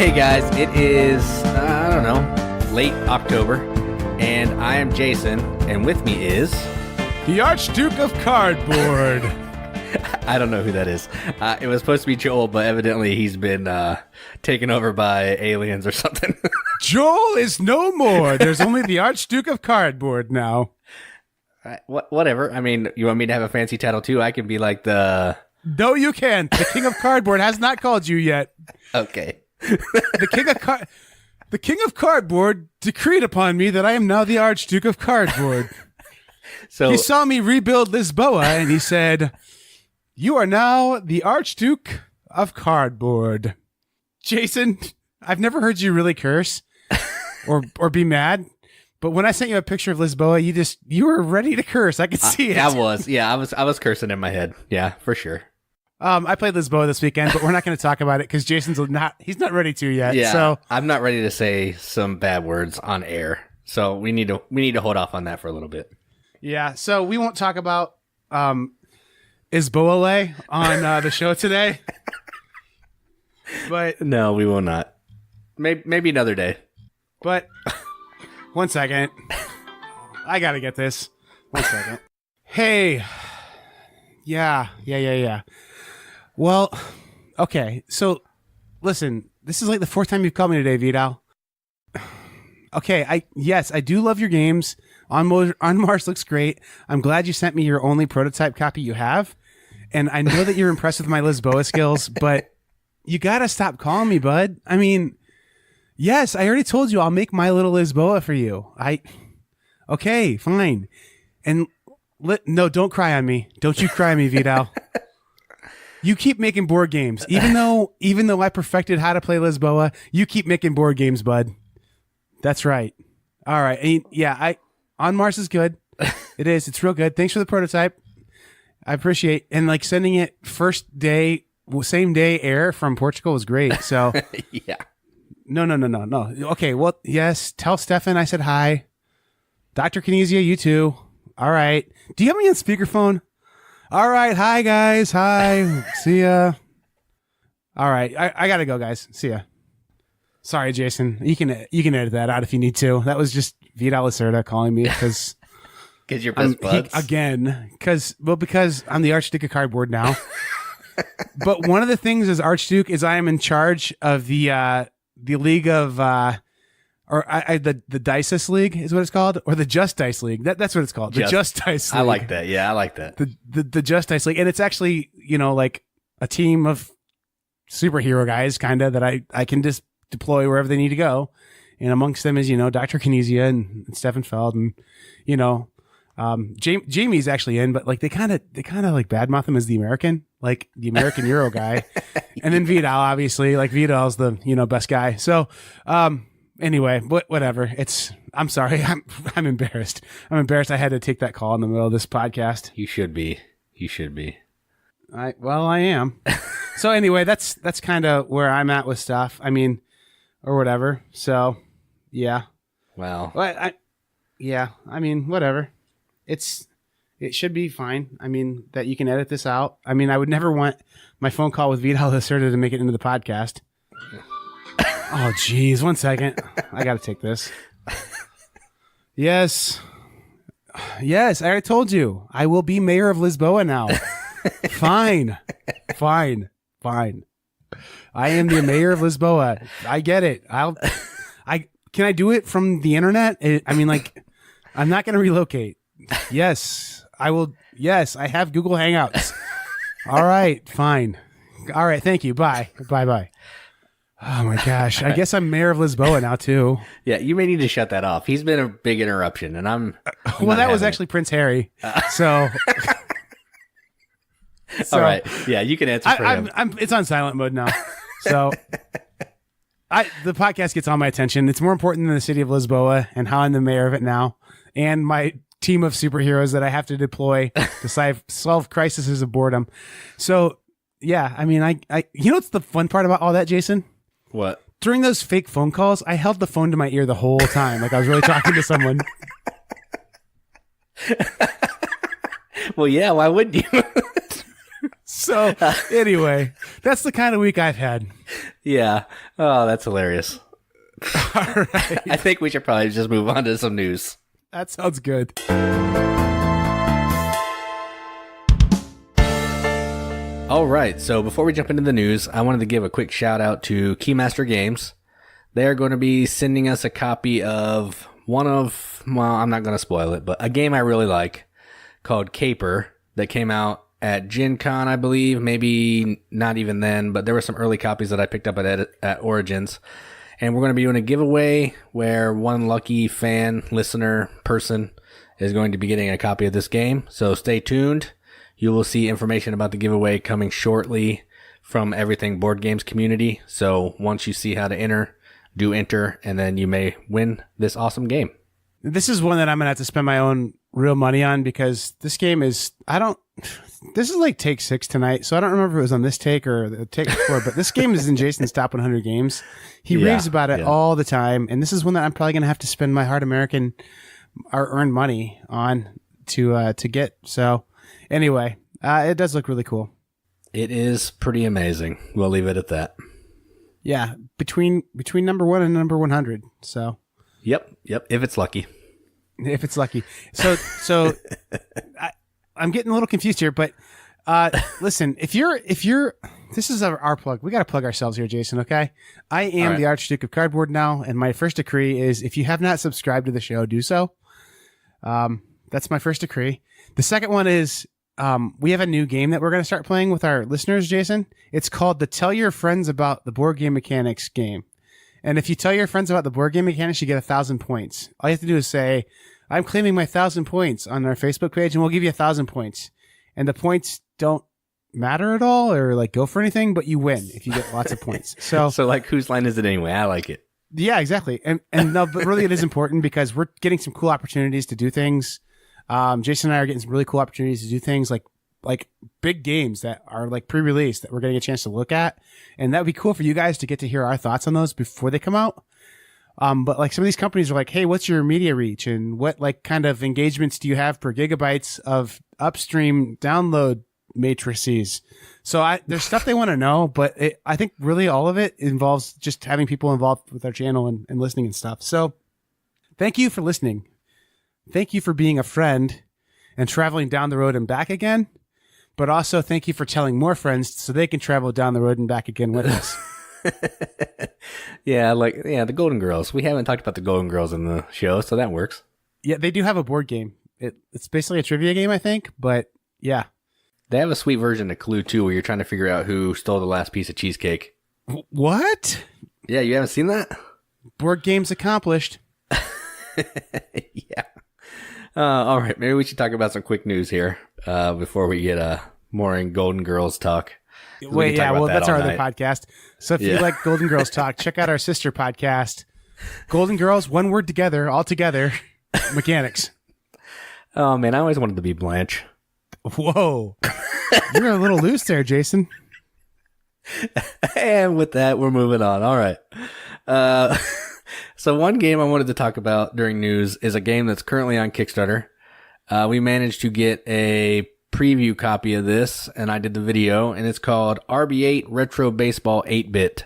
Hey guys, it is, I don't know, late October, and I am Jason, and with me is... the Archduke of Cardboard. I don't know who that is. It was supposed to be Joel, but evidently he's been taken over by aliens or something. Joel is no more. There's only the Archduke of Cardboard now. Whatever. I mean, you want me to have a fancy title too? I can be like the... No, you can't. The King of Cardboard has not called you yet. Okay. The King of Cardboard decreed upon me that I am now the Archduke of Cardboard. So he saw me rebuild Lisboa, and he said, "You are now the Archduke of Cardboard." Jason, I've never heard you really curse or be mad, but when I sent you a picture of Lisboa, you were ready to curse. I could see it. I was cursing in my head. Yeah, for sure. I played Lisboa this weekend, but we're not going to talk about it because Jason's he's not ready to yet. Yeah, so I'm not ready to say some bad words on air. So we need to hold off on that for a little bit. Yeah, so we won't talk about Isboale on the show today. But no, we will not. Maybe another day. But one second. I got to get this. 1 second. Hey. Yeah. Well, okay. So listen, this is like the fourth time you've called me today, Vidal. Okay, I do love your games. On Mars looks great. I'm glad you sent me your only prototype copy you have. And I know that you're impressed with my Lisboa skills, but you got to stop calling me, bud. I mean, yes, I already told you I'll make my little Lisboa for you. Okay, fine. And no, don't cry on me. Don't you cry on me, Vidal. You keep making board games. Even though I perfected how to play Lisboa, you keep making board games, bud. That's right. All right. And On Mars is good. It is. It's real good. Thanks for the prototype. I appreciate and like sending it first day, same day air from Portugal was great. So yeah. No. Okay. Well, yes. Tell Stefan I said hi. Dr. Kinesia, you too. All right. Do you have me on speakerphone? All right. Hi guys. Hi. See ya. All right. I gotta go, guys. See ya. Sorry, Jason. You can edit that out if you need to. That was just Vidal Lacerda calling me because you're best buds because I'm the Archduke of Cardboard now. But one of the things as Archduke is I am in charge of the league of the Dices League is what it's called, or the Just Dice League. That's what it's called. The Just Dice League. I like that. Yeah, I like that. The Just Dice League, and it's actually like a team of superhero guys, kind of that I can just deploy wherever they need to go. And amongst them is, Dr. Kinesia and Stefan Feld and, Jamie's actually in, but like they kind of like badmouth him as the American Euro guy. And then Vidal, obviously, like Vidal's the, best guy. So, anyway, whatever. I'm sorry. I'm embarrassed. I had to take that call in the middle of this podcast. You should be. I am. So anyway, that's kind of where I'm at with stuff. I mean, or whatever. So, yeah. Wow. But I mean, whatever. It should be fine. I mean, that you can edit this out. I mean, I would never want my phone call with Vidal Lacerda to make it into the podcast. Oh, geez. 1 second. I got to take this. Yes. I already told you. I will be mayor of Lisboa now. Fine. I am the mayor of Lisboa. I get it. Can I do it from the internet? I mean, like, I'm not going to relocate. Yes, I will. Yes, I have Google Hangouts. All right, fine. All right, thank you. Bye. Oh my gosh. I guess I'm mayor of Lisboa now too. Yeah, you may need to shut that off. He's been a big interruption, and I'm well, that was actually Prince Harry. So all right. Yeah, you can answer for him. It's on silent mode now. So the podcast gets all my attention. It's more important than the city of Lisboa and how I'm the mayor of it now, and my team of superheroes that I have to deploy to solve crises of boredom. So yeah, I mean, I what's the fun part about all that, Jason? What? During those fake phone calls, I held the phone to my ear the whole time, like I was really talking to someone. Well, yeah, why wouldn't you? So anyway, that's the kind of week I've had. Yeah. Oh, that's hilarious. All right. I think we should probably just move on to some news. That sounds good. All right. So before we jump into the news, I wanted to give a quick shout out to Keymaster Games. They're going to be sending us a copy of I'm not going to spoil it, but a game I really like called Caper that came out at Gen Con, I believe. Maybe not even then, but there were some early copies that I picked up at Origins. And we're going to be doing a giveaway where one lucky fan, listener, person is going to be getting a copy of this game. So stay tuned. You will see information about the giveaway coming shortly from Everything Board Games community. So once you see how to enter, do enter, and then you may win this awesome game. This is one that I'm going to have to spend my own real money on because this game is, this is like take 6 tonight. So I don't remember if it was on this take or the take before, but this game is in Jason's top 100 games. He raves about it all the time. And this is one that I'm probably going to have to spend my hard American or earned money on to get. So anyway, it does look really cool. It is pretty amazing. We'll leave it at that. Yeah. Between number 1 and number 100. So. Yep. If it's lucky. If it's lucky. So I'm getting a little confused here, but listen, if you're this is our plug. We got to plug ourselves here, Jason. Okay. I am the Archduke of Cardboard now, and my first decree is if you have not subscribed to the show, do so. That's my first decree. The second one is we have a new game that we're going to start playing with our listeners, Jason. It's called the Tell Your Friends About the Board Game Mechanics game. And if you tell your friends about the board game mechanics, you get 1,000 points. All you have to do is say, I'm claiming my 1,000 points on our Facebook page, and we'll give you 1,000 points. And the points don't matter at all or like go for anything, but you win if you get lots of points. So like, whose line is it anyway? I like it. Yeah, exactly. And no, but really it is important because we're getting some cool opportunities to do things. Jason and I are getting some really cool opportunities to do things like big games that are like pre-released that we're getting a chance to look at. And that would be cool for you guys to get to hear our thoughts on those before they come out. But like some of these companies are like, hey, what's your media reach? And what like kind of engagements do you have per gigabytes of upstream download matrices? So there's stuff they want to know, but I think really all of it involves just having people involved with our channel and listening and stuff. So thank you for listening. Thank you for being a friend and traveling down the road and back again. But also thank you for telling more friends so they can travel down the road and back again with us. The Golden Girls. We haven't talked about the Golden Girls in the show, so that works. Yeah, they do have a board game. It's basically a trivia game, I think, but yeah. They have a sweet version of Clue, too, where you're trying to figure out who stole the last piece of cheesecake. What? Yeah, you haven't seen that? Board games accomplished. Yeah. All right, maybe we should talk about some quick news here before we get more in Golden Girls talk. Wait, yeah, well, that's our other podcast. So if you like Golden Girls talk, check out our sister podcast, Golden Girls, one word together, all together, mechanics. Oh, man, I always wanted to be Blanche. Whoa. You're a little loose there, Jason. And with that, we're moving on. All right. So one game I wanted to talk about during news is a game that's currently on Kickstarter. We managed to get a preview copy of this, and I did the video, and it's called RB8 Retro Baseball 8-Bit.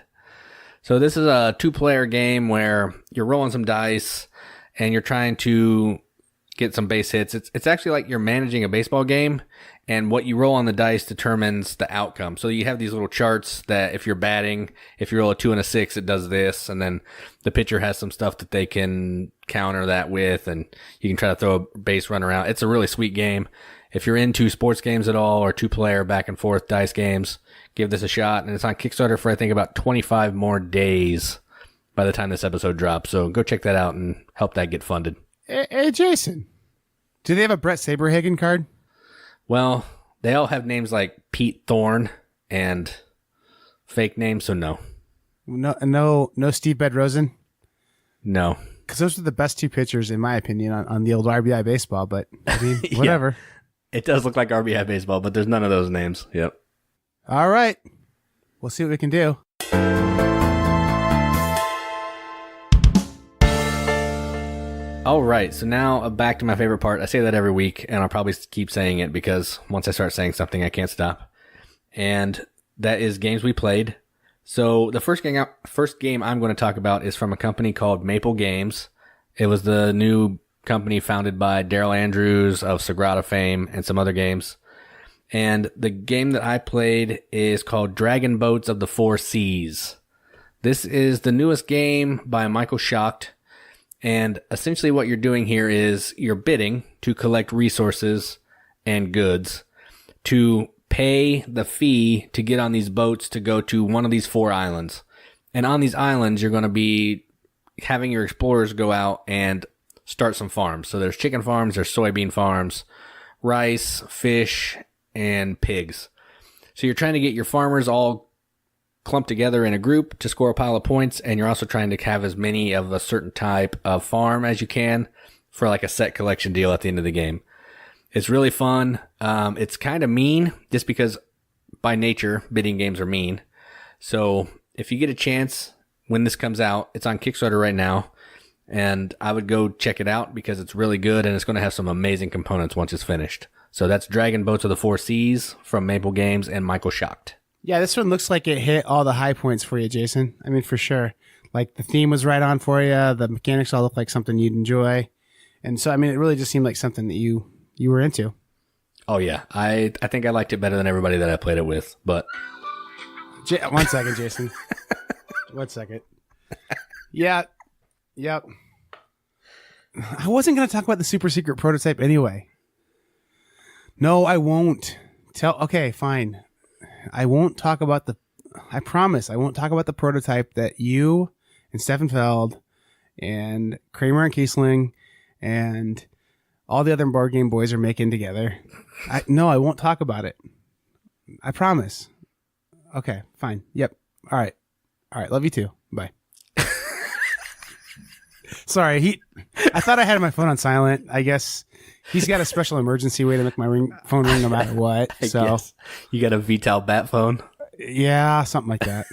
So this is a 2-player game where you're rolling some dice, and you're trying to get some base hits. It's actually like you're managing a baseball game, and what you roll on the dice determines the outcome. So you have these little charts that if you're batting, if you roll a 2 and a 6, it does this, and then the pitcher has some stuff that they can counter that with, and you can try to throw a base runner out. It's a really sweet game. If you're into sports games at all or 2-player back and forth dice games, give this a shot. And it's on Kickstarter for, I think, about 25 more days by the time this episode drops. So go check that out and help that get funded. Hey, Jason, do they have a Brett Saberhagen card? Well, they all have names like Pete Thorne and fake names, so no. No Steve Bedrosian? No. Because those are the best 2 pitchers, in my opinion, on the old RBI baseball, but I mean, whatever. Yeah. It does look like RBI baseball, but there's none of those names. Yep. All right. We'll see what we can do. All right. So now back to my favorite part. I say that every week, and I'll probably keep saying it because once I start saying something, I can't stop. And that is games we played. So the first game I'm going to talk about is from a company called Maple Games. It was the new company founded by Daryl Andrews of Sagrada fame and some other games. And the game that I played is called Dragon Boats of the Four Seas. This is the newest game by Michael Schacht. And essentially what you're doing here is you're bidding to collect resources and goods to pay the fee to get on these boats to go to one of these 4 islands. And on these islands, you're going to be having your explorers go out and start some farms. So there's chicken farms, there's soybean farms, rice, fish, and pigs. So you're trying to get your farmers all clumped together in a group to score a pile of points, and you're also trying to have as many of a certain type of farm as you can for like a set collection deal at the end of the game. It's really fun. It's kind of mean just because by nature bidding games are mean. So if you get a chance when this comes out, it's on Kickstarter right now, and I would go check it out because it's really good and it's going to have some amazing components once it's finished. So that's Dragon Boats of the Four Seas from Maple Games and Michael Schacht. Yeah, this one looks like it hit all the high points for you, Jason. I mean, for sure. Like the theme was right on for you. The mechanics all look like something you'd enjoy. And so, I mean, it really just seemed like something that you were into. Oh, yeah. I think I liked it better than everybody that I played it with, but... 1 second, Jason. 1 second. Yeah. Yep. I wasn't going to talk about the super secret prototype anyway. No, I won't. Okay, fine. I won't talk about I promise I won't talk about the prototype that you and Stefan Feld and Kramer and Kiesling and all the other board game boys are making together. No, I won't talk about it. I promise. Okay, fine. Yep. All right. Love you too. Bye. Sorry. I thought I had my phone on silent. I guess he's got a special emergency way to make my phone ring no matter what. So guess. You got a Vital bat phone? Yeah, something like that.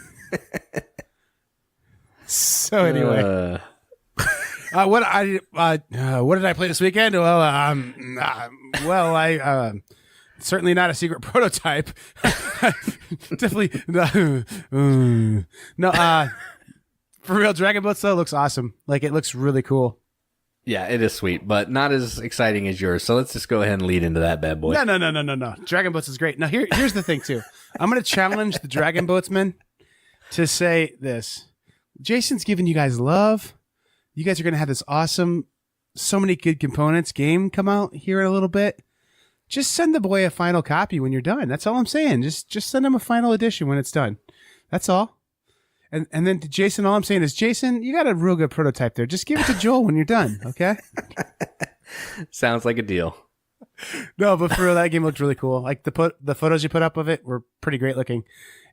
So anyway, what did I play this weekend? Well, I certainly not a secret prototype. Definitely no. For real, Dragon Boats though looks awesome. Like it looks really cool. Yeah, it is sweet, but not as exciting as yours. So let's just go ahead and lead into that bad boy. No. Dragon Boats is great. Now here's the thing too. I'm going to challenge the Dragon Boatsmen to say this. Jason's giving you guys love. You guys are going to have this awesome, so many good components game come out here in a little bit. Just send the boy a final copy when you're done. That's all I'm saying. Just send him a final edition when it's done. That's all. And then to Jason, all I'm saying is, Jason, you got a real good prototype there. Just give it to Joel when you're done, okay? Sounds like a deal. No, but for real, that game looked really cool. Like the photos you put up of it were pretty great looking,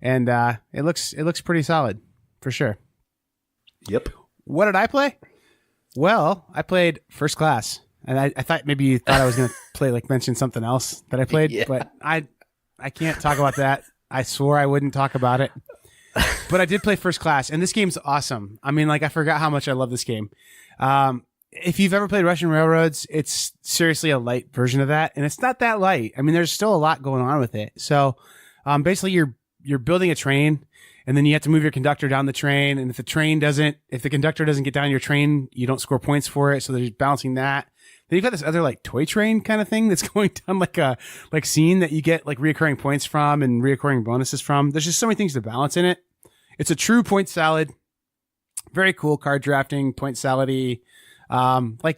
and it looks pretty solid for sure. Yep. What did I play? Well, I played First Class, and I thought maybe you thought I was going to mention something else that I played, yeah. But I can't talk about that. I swore I wouldn't talk about it. But I did play First Class, and this game's awesome. I mean, I forgot how much I love this game. If you've ever played Russian Railroads, it's seriously a light version of that, and it's not that light. I mean, there's still a lot going on with it. So, basically, you're building a train, and then you have to move your conductor down the train. And if the conductor doesn't get down your train, you don't score points for it. So there's balancing that. Then you've got this other toy train kind of thing that's going down like scene that you get reoccurring points from and reoccurring bonuses from. There's just so many things to balance in it. It's a true point salad. Very cool card drafting, point salad-y.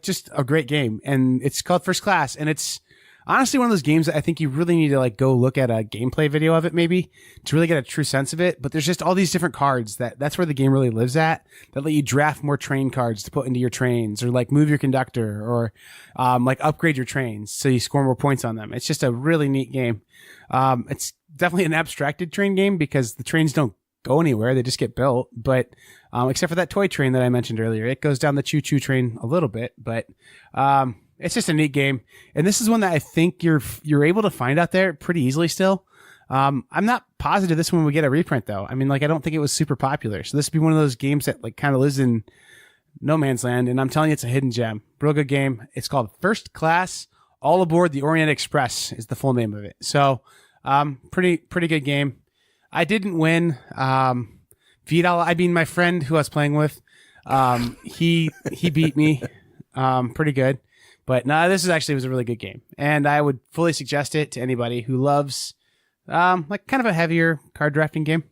Just a great game. And it's called First Class. And it's honestly one of those games that I think you really need to go look at a gameplay video of it maybe to really get a true sense of it. But there's just all these different cards that's where the game really lives at, that let you draft more train cards to put into your trains, or move your conductor, or upgrade your trains so you score more points on them. It's just a really neat game. It's definitely an abstracted train game because the trains don't go anywhere. They just get built. But except for that toy train that I mentioned earlier, it goes down the choo-choo train a little bit. But it's just a neat game. And this is one that I think you're able to find out there pretty easily still. I'm not positive this one would get a reprint, though. I mean, I don't think it was super popular. So this would be one of those games that kind of lives in no man's land. And I'm telling you, it's a hidden gem. Real good game. It's called First Class. All Aboard the Orient Express is the full name of it. So pretty good game. I didn't win. Vidal, I mean, my friend who I was playing with, he beat me pretty good. But no, this was a really good game. And I would fully suggest it to anybody who loves like kind of a heavier card drafting game.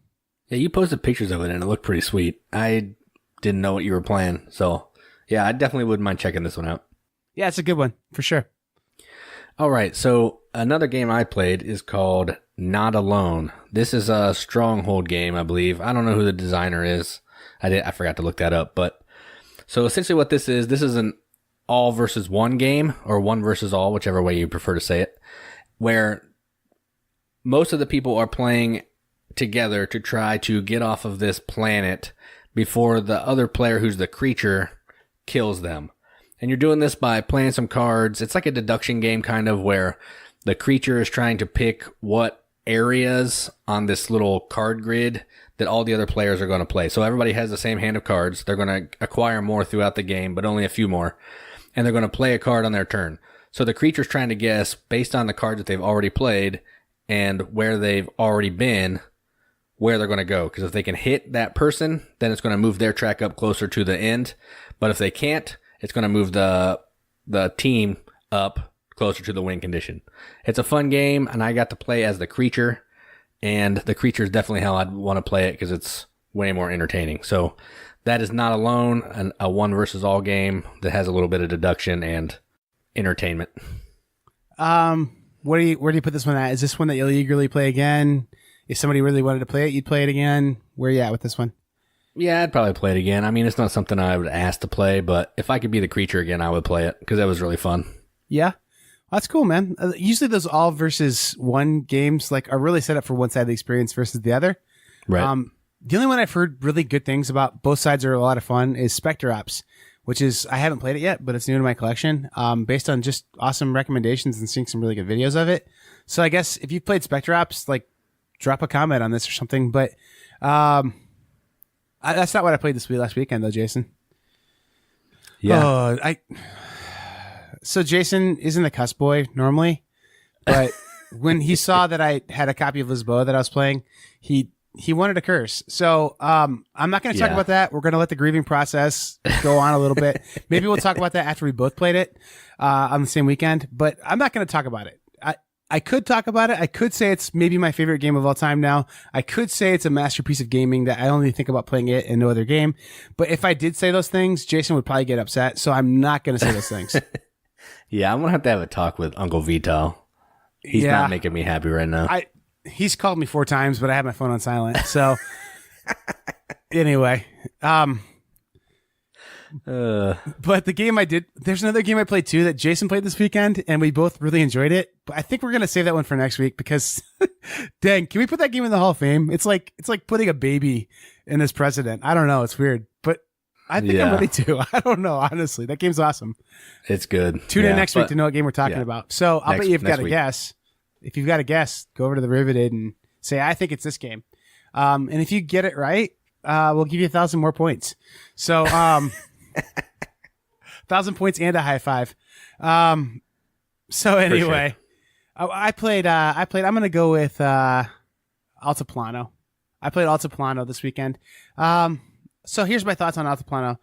Yeah, you posted pictures of it and it looked pretty sweet. I didn't know what you were playing. So, yeah, I definitely wouldn't mind checking this one out. Yeah, it's a good one for sure. All right, so another game I played is called Not Alone. This is a Stronghold game, I believe. I don't know who the designer is. I forgot to look that up. But so essentially what this is an all versus one game, or one versus all, whichever way you prefer to say it, where most of the people are playing together to try to get off of this planet before the other player, who's the creature, kills them. And you're doing this by playing some cards. It's like a deduction game, kind of, where the creature is trying to pick what areas on this little card grid that all the other players are going to play. So everybody has the same hand of cards. They're going to acquire more throughout the game, but only a few more. And they're going to play a card on their turn. So the creature's trying to guess, based on the cards that they've already played and where they've already been, where they're going to go. Because if they can hit that person, then it's going to move their track up closer to the end. But if they can't, it's going to move the team up closer to the win condition. It's a fun game, and I got to play as the creature. And the creature is definitely how I'd want to play it, because it's way more entertaining. So that is Not Alone, a one versus all game that has a little bit of deduction and entertainment. Where do you put this one at? Is this one that you'll eagerly play again? If somebody really wanted to play it, you'd play it again? Where are you at with this one? Yeah, I'd probably play it again. I mean, it's not something I would ask to play, but if I could be the creature again, I would play it, because that was really fun. Yeah. That's cool, man. Usually those all versus one games are really set up for one side of the experience versus the other. Right. The only one I've heard really good things about, both sides are a lot of fun, is Spectre Ops, which is, I haven't played it yet, but it's new to my collection, based on just awesome recommendations and seeing some really good videos of it. So I guess if you've played Spectre Ops, drop a comment on this or something. But that's not what I played last weekend, though, Jason. Yeah. So Jason isn't a cuss boy normally, but when he saw that I had a copy of Lisboa that I was playing, he wanted to curse. So I'm not going to talk about that. We're going to let the grieving process go on a little bit. Maybe we'll talk about that after we both played it on the same weekend, but I'm not going to talk about it. I could talk about it. I could say it's maybe my favorite game of all time now. I could say it's a masterpiece of gaming that I only think about playing it and no other game. But if I did say those things, Jason would probably get upset. So I'm not going to say those things. Yeah, I'm going to have a talk with Uncle Vita. He's not making me happy right now. He's called me 4 times, but I have my phone on silent. So anyway, but the game there's another game I played too that Jason played this weekend, and we both really enjoyed it. But I think we're going to save that one for next week, because dang, can we put that game in the Hall of Fame? It's like putting a baby in as president. I don't know. It's weird, but I think I'm ready to. I don't know. Honestly, that game's awesome. It's good. Tune in next week to know what game we're talking about. So I'll bet you've got a guess. If you've got a guess, go over to the Riveted and say, I think it's this game. And if you get it right, we'll give you 1,000 more points. So, 1,000 points and a high five. So anyway, sure. I'm going to go with, Altiplano. I played Altiplano this weekend. So here's my thoughts on Altiplano.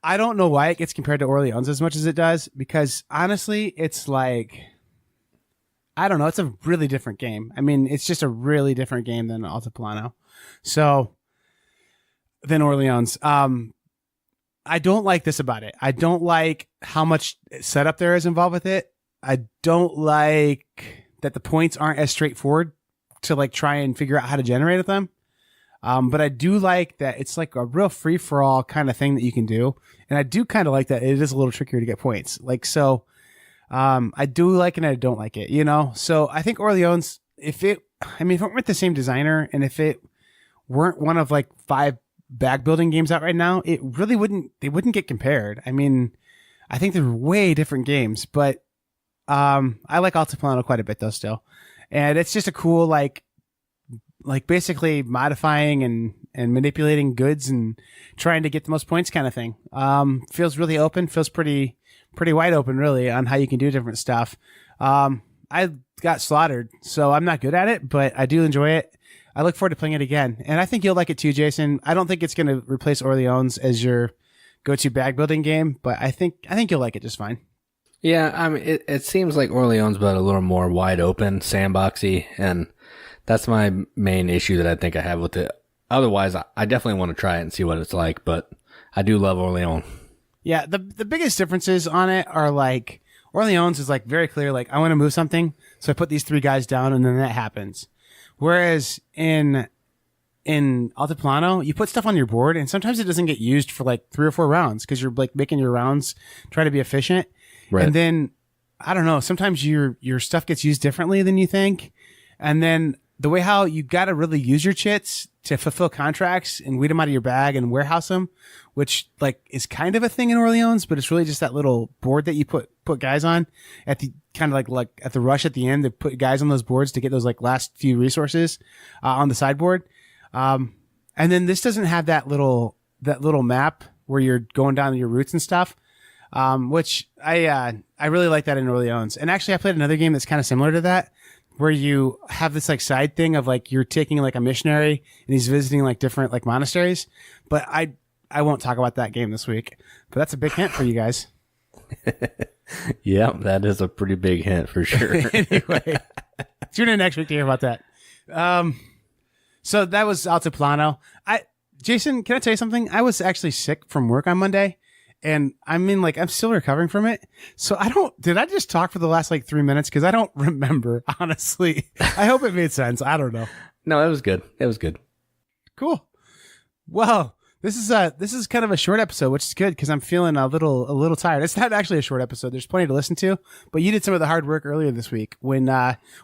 I don't know why it gets compared to Orleans as much as it does, because honestly, it's I don't know. It's a really different game. I mean, it's just a really different game than Altiplano. So, than Orleans. I don't like this about it. I don't like how much setup there is involved with it. I don't like that the points aren't as straightforward to try and figure out how to generate them. But I do like that it's a real free for all kind of thing that you can do. And I do kind of like that it is a little trickier to get points. I do like it and I don't like it, So I think Orleans, if it weren't the same designer, and if it weren't one of 5 bag building games out right now, it really wouldn't get compared. I mean, I think they're way different games, but I like Altiplano quite a bit though still. And it's just a cool basically modifying and manipulating goods and trying to get the most points kind of thing. Feels really open, feels pretty wide open really on how you can do different stuff. I got slaughtered, so I'm not good at it, but I do enjoy it. I look forward to playing it again. And I think you'll like it too, Jason. I don't think it's going to replace Orleans as your go-to bag building game, but I think you'll like it just fine. Yeah, I mean, it seems like Orleans, but a little more wide open, sandboxy, and that's my main issue that I think I have with it. Otherwise, I definitely want to try it and see what it's like, but I do love Orleans. Yeah, the biggest differences on it are like Orleans is like very clear, like I want to move something, so I put these 3 guys down and then that happens. Whereas in Altiplano, you put stuff on your board and sometimes it doesn't get used for like 3 or 4 rounds because you're like making your rounds try to be efficient. Right. And then I don't know, sometimes your stuff gets used differently than you think. And then the way how you got to really use your chits to fulfill contracts and weed them out of your bag and warehouse them, which like is kind of a thing in Orleans, but it's really just that little board that you put guys on at the kind of like at the rush at the end to put guys on those boards to get those like last few resources on the sideboard. And then this doesn't have that little map where you're going down your routes and stuff. Which I really like that in Orleans. And actually I played another game that's kind of similar to that, where you have this like side thing of like you're taking like a missionary and he's visiting like different like monasteries. But I won't talk about that game this week. But that's a big hint for you guys. Yeah, that is a pretty big hint for sure. Anyway, tune in next week to hear about that. So that was Altiplano. Jason, can I tell you something? I was actually sick from work on Monday. And I'm still recovering from it. So did I just talk for the last like 3 minutes? Cause I don't remember, honestly. I hope it made sense. I don't know. No, it was good. It was good. Cool. Well, this is kind of a short episode, which is good because I'm feeling a little tired. It's not actually a short episode. There's plenty to listen to, but you did some of the hard work earlier this week when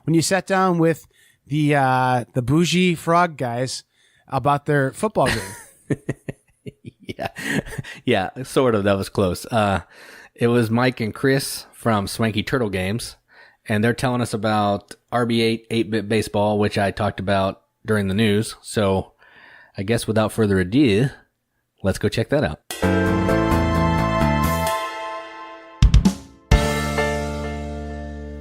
you sat down with the bougie frog guys about their football game. Yeah, sort of. That was close. It was Mike and Chris from Swanky Turtle Games, and they're telling us about RB8 8-bit baseball, which I talked about during the news. So I guess without further ado, let's go check that out.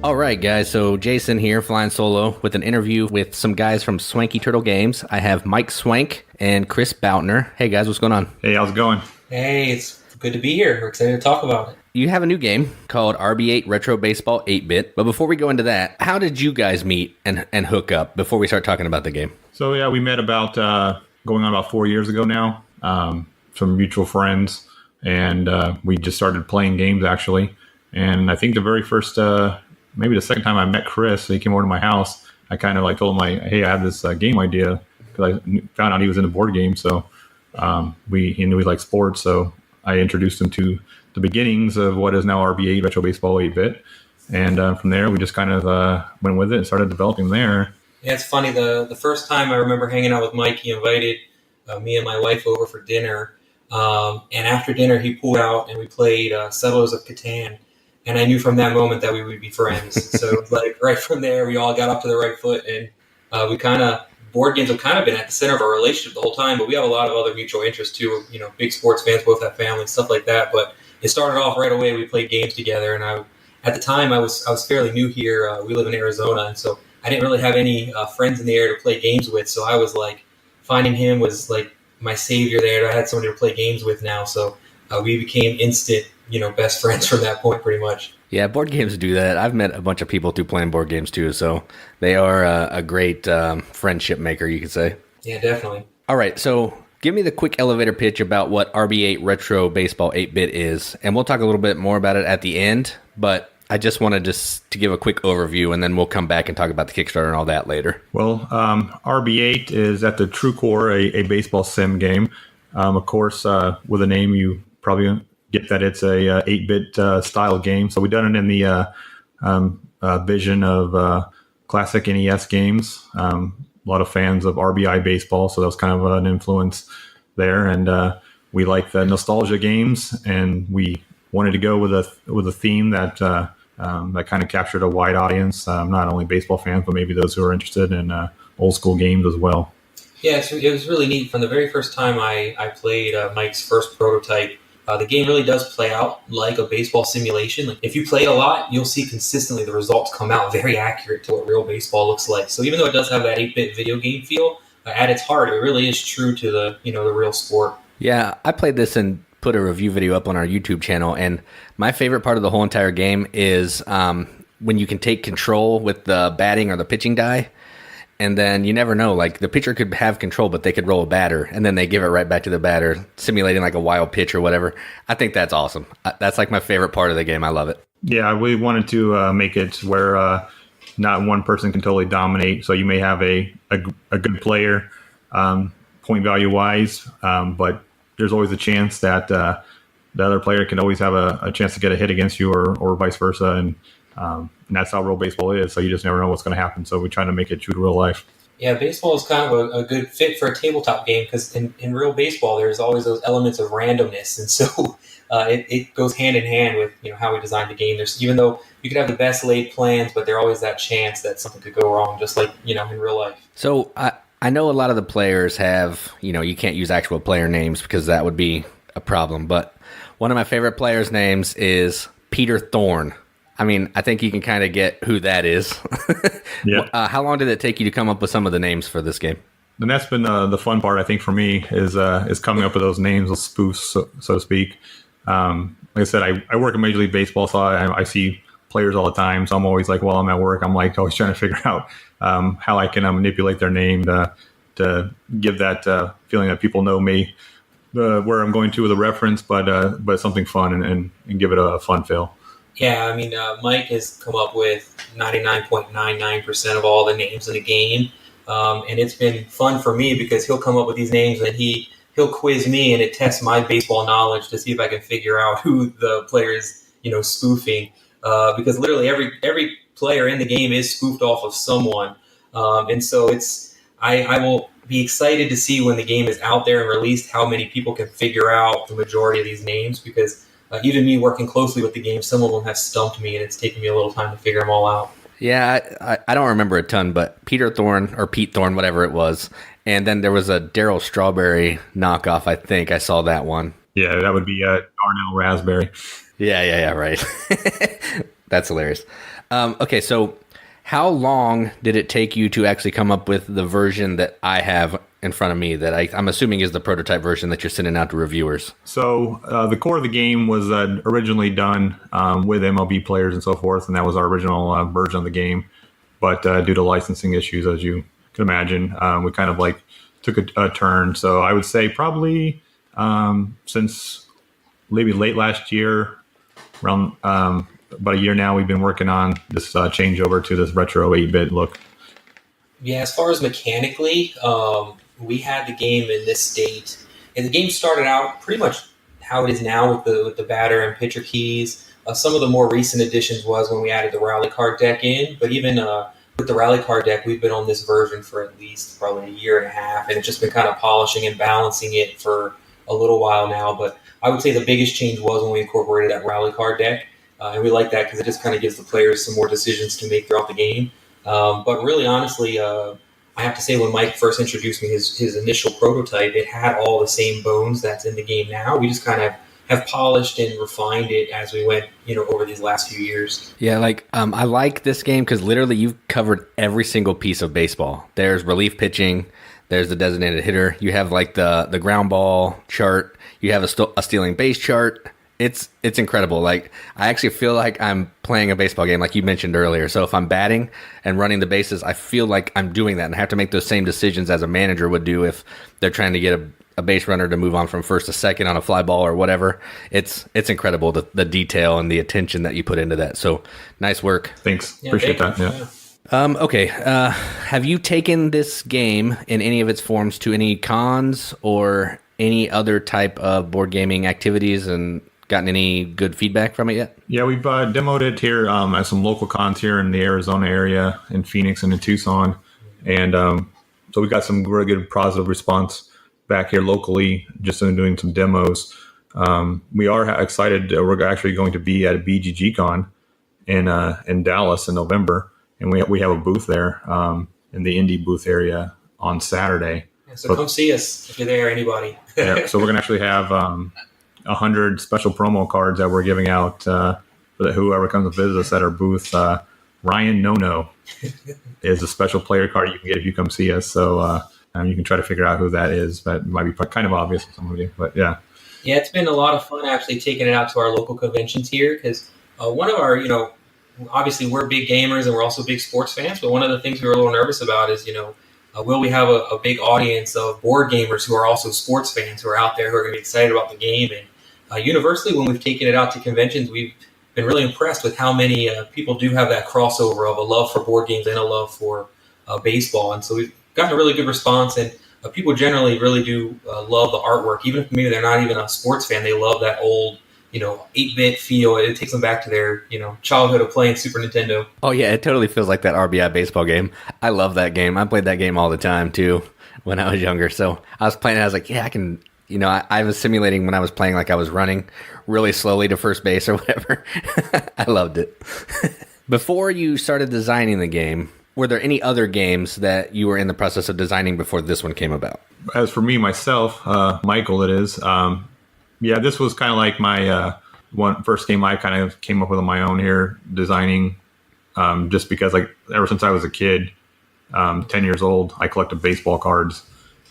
All right, guys. So Jason here, flying solo with an interview with some guys from Swanky Turtle Games. I have Mike Swank and Chris Boutner. Hey, guys, what's going on? Hey, how's it going? Hey, it's good to be here. We're excited to talk about it. You have a new game called RB8 Retro Baseball 8-bit. But before we go into that, how did you guys meet and hook up before we start talking about the game? So, yeah, we met about going on about 4 years ago now, some mutual friends, and we just started playing games, actually. And I think the very first... maybe the second time I met Chris, he came over to my house. I kind of like told him hey, I have this game idea because I found out he was into board games. So he knew he liked sports. So I introduced him to the beginnings of what is now RB8 Retro Baseball 8-bit. And from there, we just kind of went with it and started developing there. Yeah, it's funny. The first time I remember hanging out with Mike, he invited me and my wife over for dinner. And after dinner, he pulled out and we played Settlers of Catan. And I knew from that moment that we would be friends. So like right from there, we all got up to the right foot, and board games have kind of been at the center of our relationship the whole time. But we have a lot of other mutual interests too. You know, big sports fans, both have families, stuff like that. But it started off right away. We played games together, and at the time I was fairly new here. We live in Arizona, and so I didn't really have any friends in the area to play games with. So I was like, finding him was like my savior there. I had somebody to play games with now, so we became instant, best friends from that point, pretty much. Yeah, board games do that. I've met a bunch of people through playing board games too, so they are a great friendship maker, you could say. Yeah, definitely. All right, so give me the quick elevator pitch about what RB8 Retro Baseball 8-bit is, and we'll talk a little bit more about it at the end, but I just wanted to give a quick overview, and then we'll come back and talk about the Kickstarter and all that later. Well, RB8 is at the true core a baseball sim game. Of course, with a name, you probably get that it's a 8-bit style game. So we've done it in the vision of classic NES games. A lot of fans of RBI baseball, so that was kind of an influence there. And we like the nostalgia games, and we wanted to go with a theme that that kind of captured a wide audience, not only baseball fans, but maybe those who are interested in old school games as well. Yeah, so it was really neat. From the very first time I played Mike's first prototype, the game really does play out like a baseball simulation. Like, if you play a lot, you'll see consistently the results come out very accurate to what real baseball looks like. So even though it does have that 8-bit video game feel, at its heart, it really is true to the real sport. Yeah, I played this and put a review video up on our YouTube channel, and my favorite part of the whole entire game is when you can take control with the batting or the pitching die, and then you never know, like the pitcher could have control, but they could roll a batter, and then they give it right back to the batter, simulating like a wild pitch or whatever. I think that's awesome. That's like my favorite part of the game. I love it. Yeah, we wanted to make it where not one person can totally dominate. So you may have a good player, point value wise, but there's always a chance that the other player can always have a chance to get a hit against you, or vice versa. And that's how real baseball is. So you just never know what's going to happen. So we try to make it true to real life. Yeah, baseball is kind of a good fit for a tabletop game because in real baseball, there's always those elements of randomness. And so it goes hand in hand with how we designed the game. There's, even though you could have the best laid plans, but there's always that chance that something could go wrong, just like in real life. So I know a lot of the players have, you can't use actual player names because that would be a problem. But one of my favorite players' names is Peter Thorne. I mean, I think you can kind of get who that is. Yeah. How long did it take you to come up with some of the names for this game? And that's been the fun part, I think, for me is coming up with those names, those spoofs, so to speak. Like I said, I work in Major League Baseball, so I see players all the time. So I'm always like, while I'm at work, I'm like always trying to figure out how I can manipulate their name to give that feeling that people know me, where I'm going to with a reference, but something fun and give it a fun feel. Yeah, I mean, Mike has come up with 99.99% of all the names in the game, and it's been fun for me because he'll come up with these names and he'll quiz me, and it tests my baseball knowledge to see if I can figure out who the player is, spoofing. Because literally every player in the game is spoofed off of someone, and so I will be excited to see when the game is out there and released how many people can figure out the majority of these names because. Even me working closely with the game, some of them have stumped me, and it's taken me a little time to figure them all out. Yeah, I don't remember a ton, but Peter Thorne or Pete Thorne, whatever it was. And then there was a Daryl Strawberry knockoff, I think. I saw that one. Yeah, that would be Darnell Raspberry. Yeah, right. That's hilarious. Okay, so how long did it take you to actually come up with the version that I have in front of me that I'm assuming is the prototype version that you're sending out to reviewers? So the core of the game was originally done with MLB players and so forth, and that was our original version of the game. But due to licensing issues, as you can imagine, we kind of like took a turn. So I would say probably since maybe late last year, around about a year now, we've been working on this changeover to this retro 8-bit look. Yeah, as far as mechanically, we had the game in this state, and the game started out pretty much how it is now with the batter and pitcher keys. Some of the more recent additions was when we added the rally card deck in, but even with the rally card deck, we've been on this version for at least probably a year and a half, and it's just been kind of polishing and balancing it for a little while now. But I would say the biggest change was when we incorporated that rally card deck, and we like that because it just kind of gives the players some more decisions to make throughout the game. But really, honestly, I have to say when Mike first introduced me his initial prototype, it had all the same bones that's in the game now. We just kind of have polished and refined it as we went, over these last few years. Yeah, I like this game because literally you've covered every single piece of baseball. There's relief pitching. There's the designated hitter. You have like the ground ball chart. You have a stealing base chart. It's incredible. Like, I actually feel like I'm playing a baseball game, like you mentioned earlier. So if I'm batting and running the bases, I feel like I'm doing that and I have to make those same decisions as a manager would do if they're trying to get a base runner to move on from first to second on a fly ball or whatever. It's incredible, the detail and the attention that you put into that. So nice work. Thanks. Yeah, appreciate that. Yeah. Okay. Have you taken this game in any of its forms to any cons or any other type of board gaming activities and gotten any good feedback from it yet? Yeah, we've demoed it here at some local cons here in the Arizona area, in Phoenix and in Tucson. And so we got some really good positive response back here locally, just in doing some demos. We are excited. We're actually going to be at a BGG Con in Dallas in November. And we have a booth there in the indie booth area on Saturday. Yeah, so come see us if you're there, anybody. Yeah, so we're going to actually have 100 special promo cards that we're giving out for whoever comes to visit us at our booth. Ryan No is a special player card you can get if you come see us. So You can try to figure out who that is. That might be kind of obvious to some of you, but yeah. Yeah, it's been a lot of fun actually taking it out to our local conventions here because one of our, obviously we're big gamers and we're also big sports fans, but one of the things we were a little nervous about is, will we have a big audience of board gamers who are also sports fans who are out there who are going to be excited about the game? And universally, when we've taken it out to conventions, we've been really impressed with how many people do have that crossover of a love for board games and a love for baseball. And so we've gotten a really good response, and people generally really do love the artwork. Even if maybe they're not even a sports fan, they love that old, 8-bit feel. It takes them back to their, childhood of playing Super Nintendo. Oh, yeah, it totally feels like that RBI baseball game. I love that game. I played that game all the time, too, when I was younger. So I was playing, I was like, yeah, I can, I was simulating when I was playing, like I was running really slowly to first base or whatever. I loved it. Before you started designing the game, were there any other games that you were in the process of designing before this one came about? As for me, myself, Michael, it is. This was kind of like my first game I kind of came up with on my own here, designing, just because like ever since I was a kid, 10 years old, I collected baseball cards,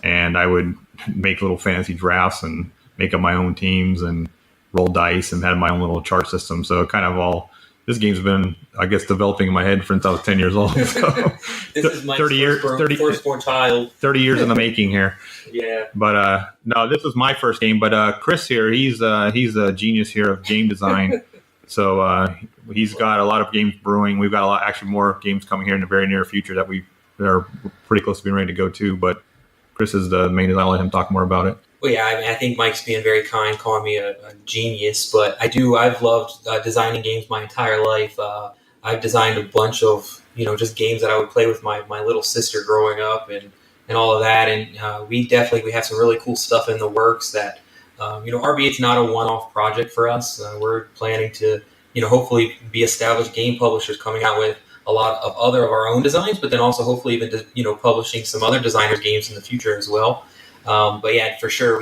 and I would make little fantasy drafts and make up my own teams and roll dice and had my own little chart system. So kind of this game's been, I guess, developing in my head since I was 10 years old. So This is my firstborn child. 30 years in the making here. Yeah. But no, this was my first game. But Chris here, he's a genius here of game design. So he's got a lot of games brewing. We've got actually more games coming here in the very near future that we are pretty close to being ready to go to. But Chris is the main designer. I'll let him talk more about it. Well, yeah, I think Mike's being very kind, calling me a genius, but I've loved designing games my entire life. I've designed a bunch of, just games that I would play with my little sister growing up and all of that. And we have some really cool stuff in the works that, RB8's not a one-off project for us. We're planning to, hopefully be established game publishers coming out with a lot of other of our own designs, but then also hopefully even, publishing some other designers' games in the future as well. But yeah, for sure,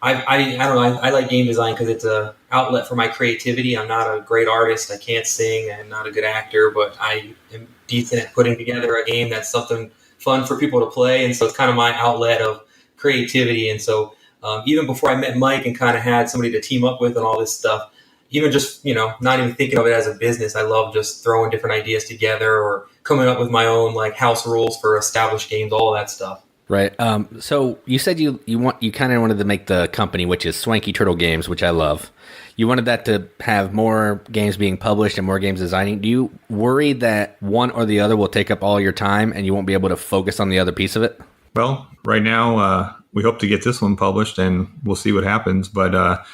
I don't know. I like game design because it's an outlet for my creativity. I'm not a great artist. I can't sing. I'm not a good actor, but I am decent at putting together a game that's something fun for people to play. And so it's kind of my outlet of creativity. And so even before I met Mike and kind of had somebody to team up with and all this stuff, even just, not even thinking of it as a business, I love just throwing different ideas together or coming up with my own like house rules for established games, all of that stuff. Right. So you said you kind of wanted to make the company, which is Swanky Turtle Games, which I love. You wanted that to have more games being published and more games designing. Do you worry that one or the other will take up all your time and you won't be able to focus on the other piece of it? Well, right now we hope to get this one published, and we'll see what happens. But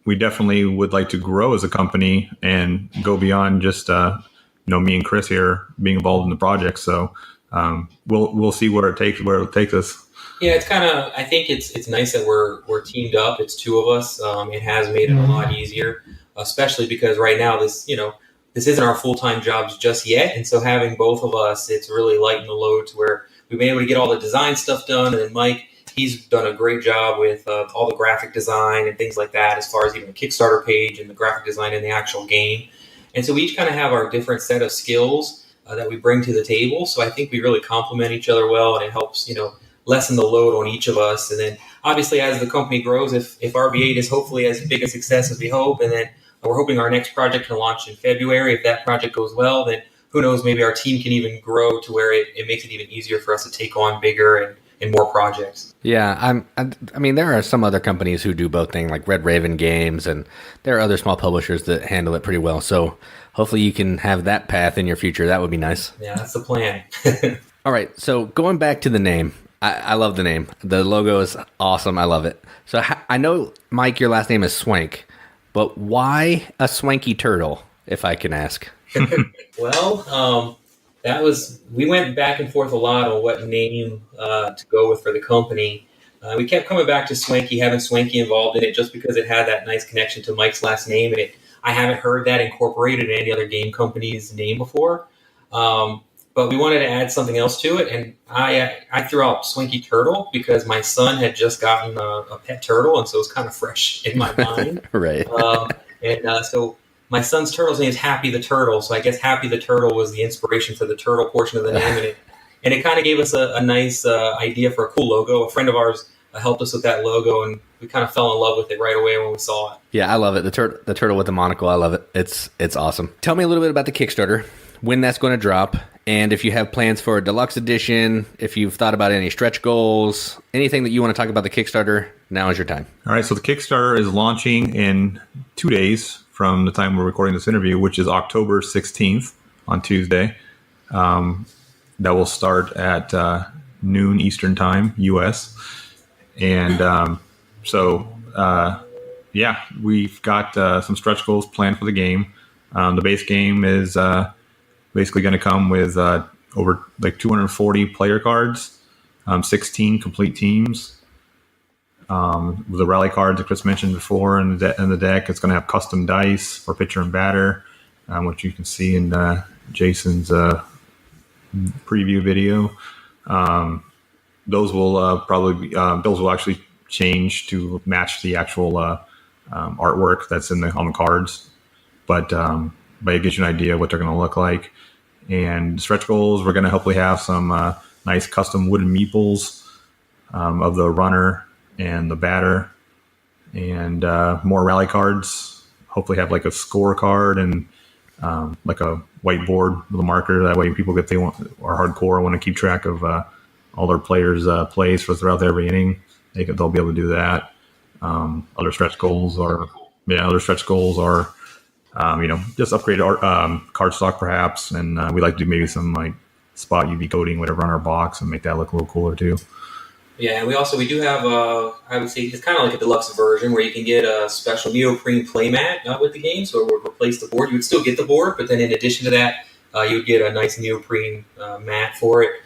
we definitely would like to grow as a company and go beyond just me and Chris here being involved in the project. So. We'll see where it takes us. Yeah, it's kind of. I think it's nice that we're teamed up. It's two of us. It has made it a lot easier, especially because right now this isn't our full-time jobs just yet, and so having both of us, it's really lightened the load to where we've been able to get all the design stuff done, and then Mike, he's done a great job with all the graphic design and things like that, as far as even the Kickstarter page and the graphic design in the actual game, and so we each kind of have our different set of skills that we bring to the table. So I think we really complement each other well, and it helps, lessen the load on each of us. And then obviously as the company grows, if RB8 is hopefully as big a success as we hope, and then we're hoping our next project can launch in February. If that project goes well, then who knows, maybe our team can even grow to where it makes it even easier for us to take on bigger and more projects. Yeah, I mean, there are some other companies who do both things, like Red Raven Games, and there are other small publishers that handle it pretty well. So hopefully you can have that path in your future. That would be nice. Yeah, that's the plan. All right, so going back to the name, I love the name. The logo is awesome. I love it. So I know, Mike, your last name is Swank, but why a Swanky Turtle, if I can ask? Well, we went back and forth a lot on what name to go with for the company. We kept coming back to Swanky, having Swanky involved in it just because it had that nice connection to Mike's last name, and I haven't heard that incorporated in any other game company's name before. But we wanted to add something else to it, and I threw out Swanky Turtle because my son had just gotten a pet turtle, and so it's kind of fresh in my mind. Right. So my son's turtle's name is Happy the Turtle, so I guess Happy the Turtle was the inspiration for the turtle portion of the name, and and it kind of gave us a nice idea for a cool logo. A friend of ours helped us with that logo, and we kind of fell in love with it right away when we saw it. Yeah, I love it. The turtle with the monocle, I love it. It's awesome. Tell me a little bit about the Kickstarter, when that's going to drop, and if you have plans for a deluxe edition, if you've thought about any stretch goals, anything that you want to talk about the Kickstarter, now is your time. All right, so the Kickstarter is launching in 2 days from the time we're recording this interview, which is October 16th on Tuesday. That will start at noon Eastern Time, U.S. And we've got some stretch goals planned for the game. The base game is basically going to come with over like 240 player cards, 16 complete teams. With the rally cards that Chris mentioned before in the deck, it's going to have custom dice for pitcher and batter, which you can see in Jason's preview video. Those will those will actually change to match the actual artwork that's on the cards, but it gives you an idea what they're going to look like. And stretch goals, we're going to hopefully have some nice custom wooden meeples of the runner and the batter, and more rally cards. Hopefully have like a score card and like a whiteboard with a marker. That way people, if they are hardcore, want to keep track of all their players' plays for throughout every inning, they'll be able to do that. Other stretch goals are just upgrade our card stock perhaps, and we like to do maybe some like spot UV coating, whatever, on our box and make that look a little cooler too. Yeah, and we do have, I would say, it's kind of like a deluxe version where you can get a special neoprene playmat with the game, so it would replace the board. You would still get the board, but then in addition to that, you would get a nice neoprene mat for it.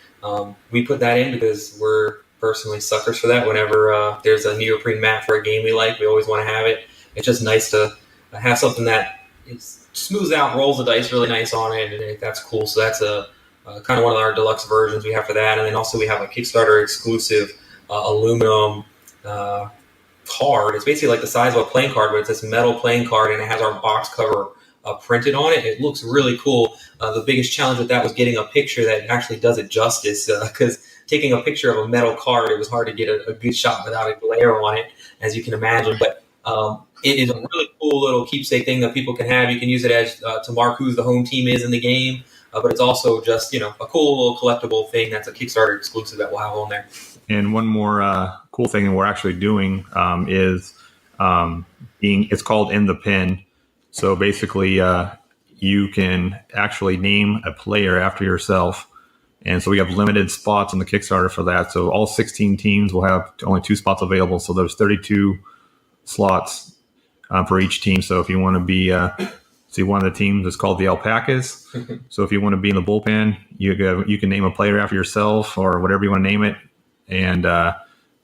We put that in because we're personally suckers for that. Whenever there's a neoprene mat for a game we like, we always want to have it. It's just nice to have something that smooths out, rolls the dice really nice on it, and that's cool. So that's kind of one of our deluxe versions we have for that. And then also we have a Kickstarter exclusive aluminum card. It's basically like the size of a playing card, but it's this metal playing card, and it has our box cover printed on it. It looks really cool. The biggest challenge with that was getting a picture that actually does it justice, because taking a picture of a metal card, it was hard to get a good shot without a glare on it, as you can imagine. But it is a really cool little keepsake thing that people can have. You can use it as to mark who the home team is in the game, but it's also just a cool little collectible thing that's a Kickstarter exclusive that we'll have on there. And one more cool thing that we're actually doing is it's called In the Pin. So basically, you can actually name a player after yourself. And so we have limited spots on the Kickstarter for that. So all 16 teams will have only 2 spots available. So there's 32 slots for each team. So if you want to be, one of the teams is called the Alpacas. So if you want to be in the bullpen, you can name a player after yourself or whatever you want to name it. And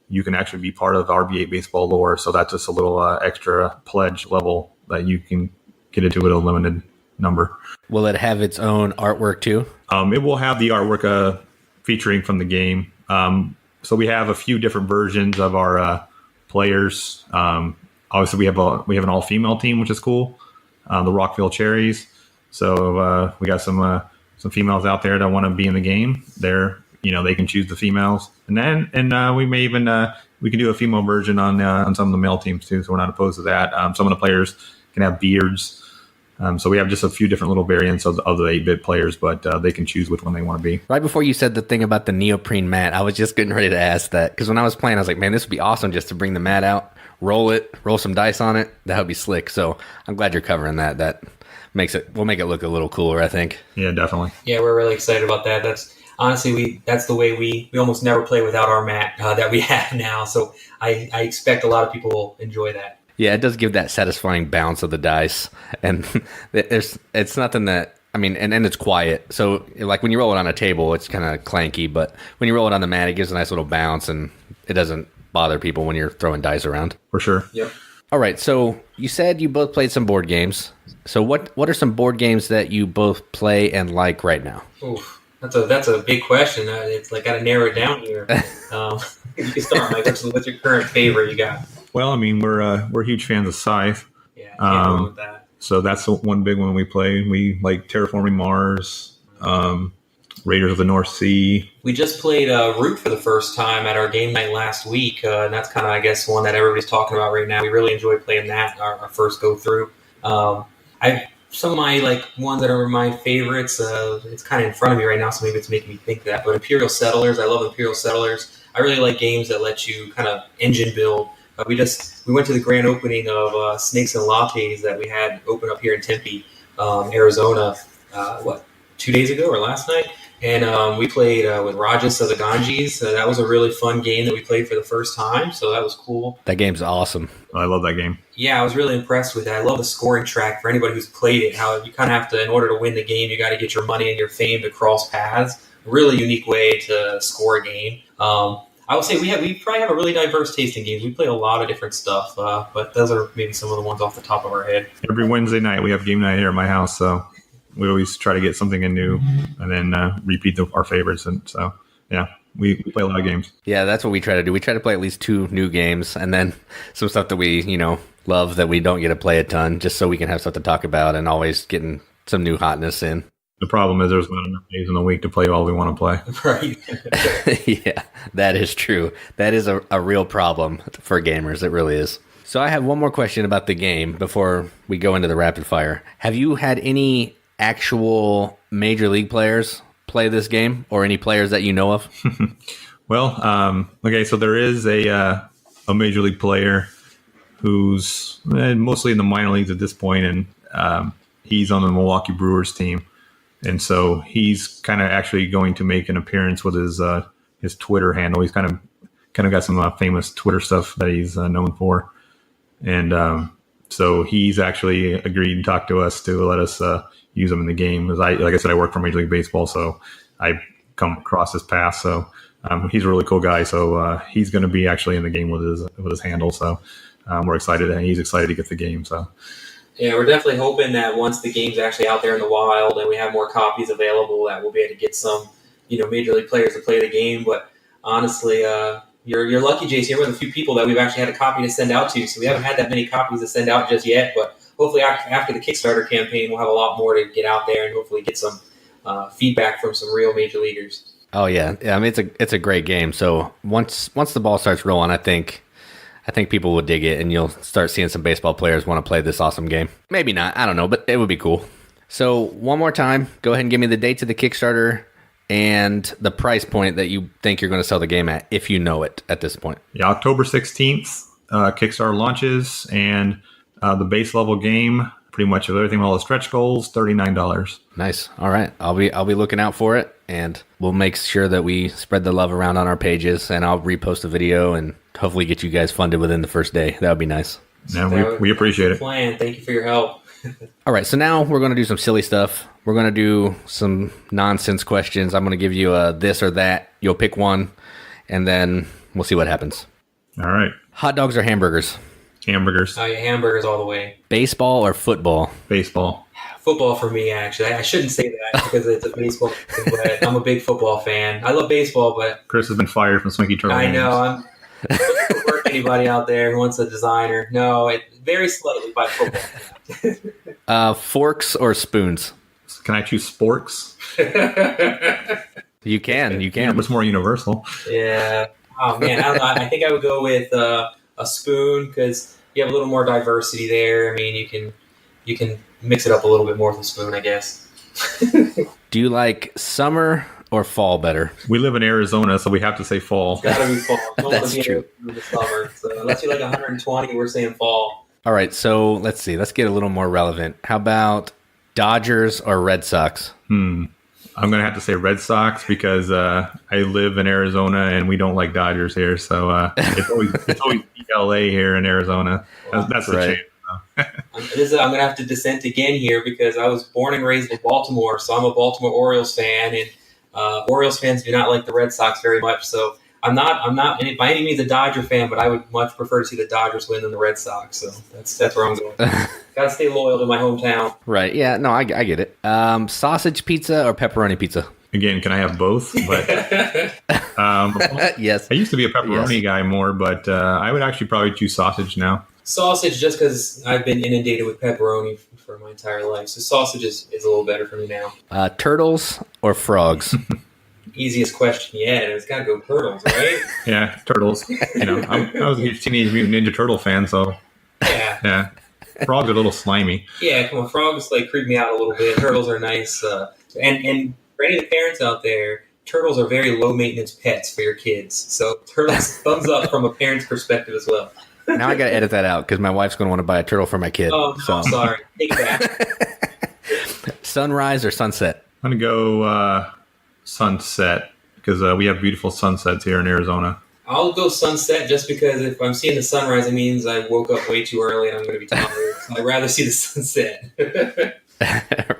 you can actually be part of RB8 baseball lore. So that's just a little extra pledge level that you can get into at a limited number. Will it have its own artwork too? It will have the artwork featuring from the game. So we have a few different versions of our players. Obviously, we have an all-female team, which is cool. The Rockville Cherries. So we got some females out there that want to be in the game. They can choose the females, and we may even we can do a female version on some of the male teams too. So we're not opposed to that. Some of the players can have beards. So we have just a few different little variants of the 8-bit players, but they can choose which one they want to be. Right before you said the thing about the neoprene mat, I was just getting ready to ask that, because when I was playing, I was like, man, this would be awesome just to bring the mat out, roll some dice on it. That would be slick. So I'm glad you're covering that. That will make it look a little cooler, I think. Yeah, definitely. Yeah, we're really excited about that. That's honestly, that's the way we almost never play without our mat that we have now. So I expect a lot of people will enjoy that. Yeah, it does give that satisfying bounce of the dice, and it's nothing that, and it's quiet. So like when you roll it on a table, it's kind of clanky, but when you roll it on the mat, it gives a nice little bounce, and it doesn't bother people when you're throwing dice around. For sure. Yep. All right, so you said you both played some board games. So what are some board games that you both play and like right now? Oof, that's a big question. It's like got to narrow it down here. You can start, Mike. What's your current favorite you got? Well, we're huge fans of Scythe. Yeah, I can't go with that. So that's one big one we play. We like Terraforming Mars. Raiders of the North Sea. We just played Root for the first time at our game night last week, and that's kind of, I guess, one that everybody's talking about right now. We really enjoyed playing that, our first go-through. Some of my ones that are my favorites, it's kind of in front of me right now, so maybe it's making me think that, but Imperial Settlers, I love Imperial Settlers. I really like games that let you kind of engine build. We went to the grand opening of Snakes and Lattes that we had open up here in Tempe, Arizona, 2 days ago or last night? And we played with Rajas of the Ganges. That was a really fun game that we played for the first time, so that was cool. That game's awesome. I love that game. Yeah, I was really impressed with that. I love the scoring track for anybody who's played it, how you kind of have to, in order to win the game, you got to get your money and your fame to cross paths. A really unique way to score a game. I would say we probably have a really diverse taste in games. We play a lot of different stuff, but those are maybe some of the ones off the top of our head. Every Wednesday night we have game night here at my house, so we always try to get something in new and then repeat our favorites. And so, yeah, we play a lot of games. Yeah, that's what we try to do. We try to play at least 2 new games and then some stuff that we, love that we don't get to play a ton, just so we can have stuff to talk about and always getting some new hotness in. The problem is there's not enough days in the week to play all we want to play. Right. Yeah, that is true. That is a real problem for gamers. It really is. So I have one more question about the game before we go into the rapid fire. Have you had any actual major league players play this game, or any players that you know of? Well, okay, so there is a major league player who's mostly in the minor leagues at this point, and he's on the Milwaukee Brewers team. And so he's kind of actually going to make an appearance with his Twitter handle. He's kind of got some famous Twitter stuff that he's known for. And so he's actually agreed to talk to us to let us use him in the game. Like I said, I work for Major League Baseball, so I come across his path. So he's a really cool guy. So he's going to be actually in the game with his handle. So we're excited, and he's excited to get the game. So. Yeah, we're definitely hoping that once the game's actually out there in the wild and we have more copies available, that we'll be able to get some, major league players to play the game. But honestly, you're lucky, Jason. You're one of the few people that we've actually had a copy to send out to. So we haven't had that many copies to send out just yet. But hopefully after the Kickstarter campaign, we'll have a lot more to get out there and hopefully get some feedback from some real major leaguers. Oh yeah. I mean, it's a great game. So once the ball starts rolling, I think people will dig it, and you'll start seeing some baseball players want to play this awesome game. Maybe not, I don't know, but it would be cool. So one more time, go ahead and give me the dates of the Kickstarter and the price point that you think you're going to sell the game at, if you know it at this point. Yeah, October 16th, Kickstarter launches, and the base level game, pretty much everything, all the stretch goals, $39. Nice. All right, I'll be looking out for it, and we'll make sure that we spread the love around on our pages, and I'll repost a video and hopefully get you guys funded within the first day. That would be nice. Yeah, we appreciate it. Plan. Thank you for your help. All right, so now we're going to do some silly stuff. We're going to do some nonsense questions. I'm going to give you a this or that. You'll pick one, and then we'll see what happens. All right. Hot dogs or hamburgers? Hamburgers. Oh, yeah, hamburgers all the way. Baseball or football? Baseball. Football for me, actually. I shouldn't say that because it's a baseball thing, but I'm a big football fan. I love baseball, but... Chris has been fired from Swanky Turtle Games. I know. I'm work anybody out there who wants a designer. No, it very slightly by football. Forks or spoons? Can I choose sporks? You can. It's more universal. Yeah. Oh, man. I don't know. I think I would go with a spoon because you have a little more diversity there. I mean, you can mix it up a little bit more with a spoon, I guess. Do you like summer or fall better? We live in Arizona, so we have to say fall. It's gotta be fall. Don't That's let me true. In the summer. So unless you like 120, we're saying fall. All right, so let's see. Let's get a little more relevant. How about Dodgers or Red Sox? I'm going to have to say Red Sox because I live in Arizona and we don't like Dodgers here. So it's always LA here in Arizona. That's the right. change. I'm going to have to dissent again here because I was born and raised in Baltimore, so I'm a Baltimore Orioles fan, and Orioles fans do not like the Red Sox very much. So I'm not by any means a Dodger fan, but I would much prefer to see the Dodgers win than the Red Sox. So that's where I'm going. Got to stay loyal to my hometown. Right. Yeah. No, I get it. Sausage pizza or pepperoni pizza? Again, can I have both? But Yes. I used to be a pepperoni guy more, but I would actually probably choose sausage now. Sausage, just because I've been inundated with pepperoni for my entire life. So sausage is a little better for me now. Turtles or frogs? Easiest question yet. It's got to go turtles, right? Yeah, turtles. I was a huge Teenage Mutant Ninja Turtle fan, so yeah. Frogs are a little slimy. Yeah, come on. Frogs creep me out a little bit. Turtles are nice. And for any of the parents out there, turtles are very low maintenance pets for your kids. So turtles, thumbs up from a parent's perspective as well. Now I got to edit that out because my wife's going to want to buy a turtle for my kid. Oh, so. I'm sorry. Take it back. Sunrise or sunset? I'm going to go sunset because we have beautiful sunsets here in Arizona. I'll go sunset just because if I'm seeing the sunrise, it means I woke up way too early and I'm going to be tired. So I'd rather see the sunset.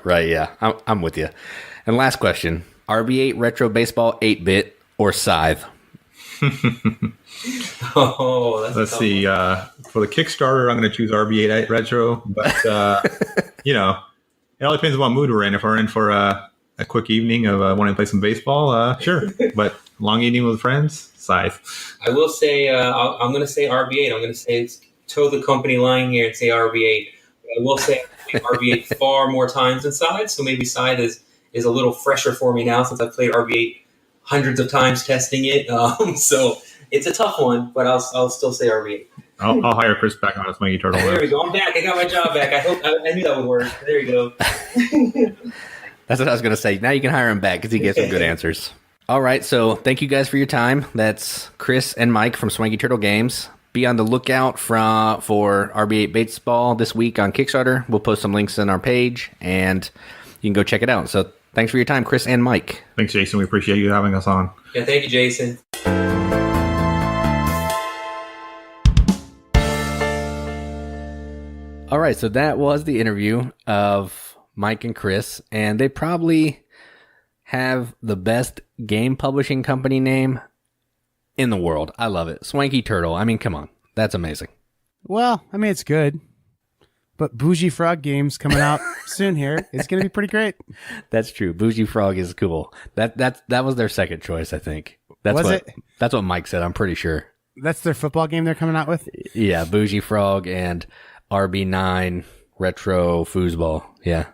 Right, yeah. I'm with you. And last question. RB8 Retro Baseball 8-bit or Scythe? Oh, that's Let's see. For the Kickstarter, I'm going to choose RB8 Retro. But, it all depends on what mood we're in. If we're in for a quick evening of wanting to play some baseball, sure. But long evening with friends, Scythe. I will say, I'm going to say RB8. I'm going to say toe the company line here and say RB8. I will say RB8 far more times than Scythe, so maybe Scythe is a little fresher for me now since I've played RB8 hundreds of times testing it. So it's a tough one, but I'll still say RB8. I'll hire Chris back on a Swanky Turtle. There we go. I'm back. I got my job back. I knew that would work. There you go. That's what I was going to say. Now you can hire him back because he gets some good answers. All right, so thank you guys for your time. That's Chris and Mike from Swanky Turtle Games. Be on the lookout for RB8 Baseball this week on Kickstarter. We'll post some links on our page, and you can go check it out. So thanks for your time, Chris and Mike. Thanks, Jason. We appreciate you having us on. Yeah, thank you, Jason. All right, so that was the interview of Mike and Chris, and they probably have the best game publishing company name in the world. I love it. Swanky Turtle. I mean, come on. That's amazing. Well, I mean, it's good. But Bougie Frog Games coming out soon here. It's going to be pretty great. That's true. Bougie Frog is cool. That was their second choice, I think. That's what Mike said, I'm pretty sure. That's their football game they're coming out with? Yeah, Bougie Frog and RB9 Retro Foosball. Yeah.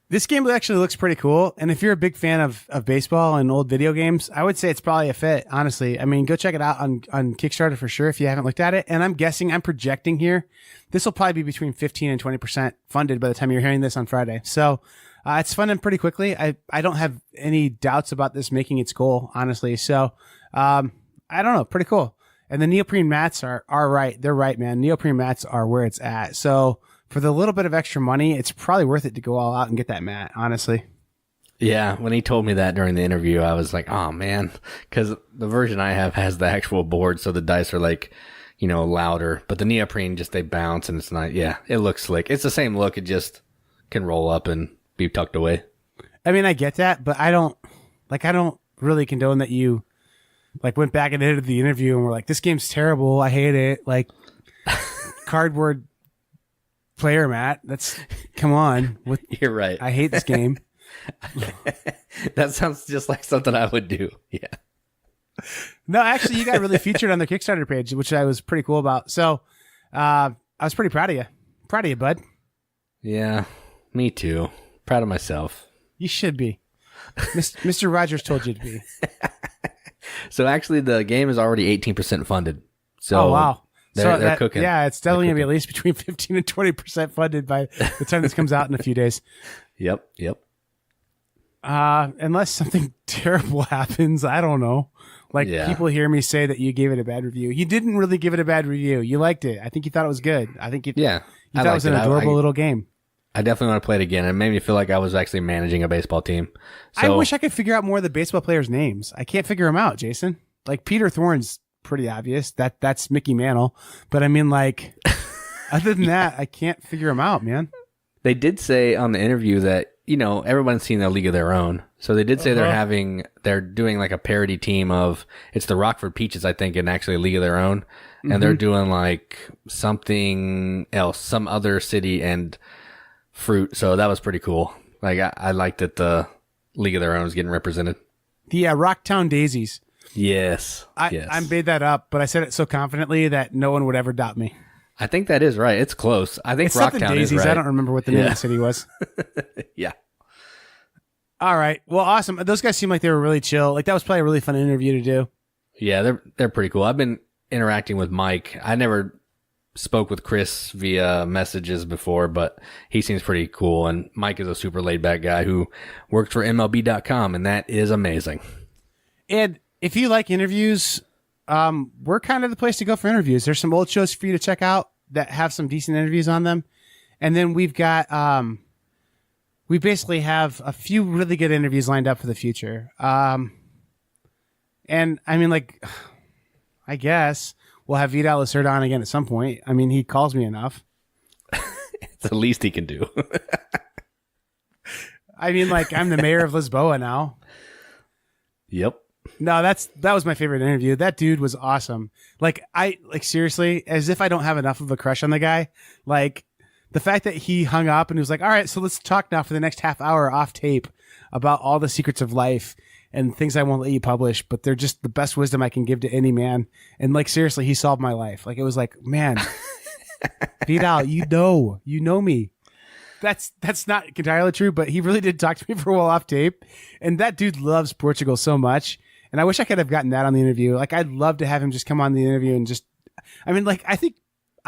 This game actually looks pretty cool. And if you're a big fan of baseball and old video games, I would say it's probably a fit, honestly. I mean, go check it out on Kickstarter for sure if you haven't looked at it. And I'm projecting here, this will probably be between 15 and 20% funded by the time you're hearing this on Friday. So it's funded pretty quickly. I don't have any doubts about this making its goal, honestly. So I don't know, pretty cool. And the neoprene mats are right. They're right, man. Neoprene mats are where it's at. So for the little bit of extra money, it's probably worth it to go all out and get that mat, honestly. Yeah, when he told me that during the interview, I was like, oh, man, because the version I have has the actual board, so the dice are louder. But the neoprene, just they bounce, and it's not, yeah, it looks slick. It's the same look. It just can roll up and be tucked away. I mean, I get that, but I don't really condone that you, went back and edited the interview and were like, this game's terrible. I hate it. Cardboard player mat. Come on. You're right. I hate this game. That sounds just like something I would do. Yeah. No, actually, you got really featured on their Kickstarter page, which I was pretty cool about. So I was pretty proud of you. Proud of you, bud. Yeah, me too. Proud of myself. You should be. Mr. Rogers told you to be. So actually, the game is already 18% funded. So oh, wow. They're cooking. Yeah, it's definitely going to be at least between 15 and 20% funded by the time this comes out in a few days. Yep. Unless something terrible happens, I don't know. People hear me say that you gave it a bad review. You didn't really give it a bad review. You liked it. I think you thought it was good. I think you thought it was an adorable little game. I definitely want to play it again. It made me feel like I was actually managing a baseball team. So, I wish I could figure out more of the baseball players' names. I can't figure them out, Jason. Peter Thorne's pretty obvious. That's Mickey Mantle. But I mean, other than that, I can't figure them out, man. They did say on the interview that, everyone's seen a League of Their Own. So they did say they're doing a parody team of, it's the Rockford Peaches, I think, and actually a League of Their Own. And they're doing something else, some other city and fruit. So that was pretty cool. I liked that the League of Their Own is getting represented. The Rocktown Daisies. Yes. I made that up, but I said it so confidently that no one would ever doubt me. I think that is right. It's close. I think It's something Rocktown is Daisies. right. I don't remember what the name of the city was. Yeah. All right. Well, awesome. Those guys seem like they were really chill. Like that was probably a really fun interview to do. Yeah, they're pretty cool. I've been interacting with Mike. I never spoke with Chris via messages before, but he seems pretty cool. And Mike is a super laid back guy who works for MLB.com, and that is amazing. And if you like interviews, we're kind of the place to go for interviews. There's some old shows for you to check out that have some decent interviews on them. And then we've got, we basically have a few really good interviews lined up for the future. And I mean, like, I guess we'll have Vita Lacerda on again at some point. I mean, he calls me enough. It's the least he can do. I mean, like, I'm the mayor of Lisboa now. Yep. No, that was my favorite interview. That dude was awesome. Like, seriously, as if I don't have enough of a crush on the guy. Like, the fact that he hung up and was like, all right, so let's talk now for the next half hour off tape about all the secrets of life and things I won't let you publish, but they're just the best wisdom I can give to any man. And like, seriously, he solved my life. Like, it was like, man, Vidal, you know me. That's not entirely true, but he really did talk to me for a while off tape. And that dude loves Portugal so much. And I wish I could have gotten that on the interview. Like, I'd love to have him just come on the interview and just, I mean, like, I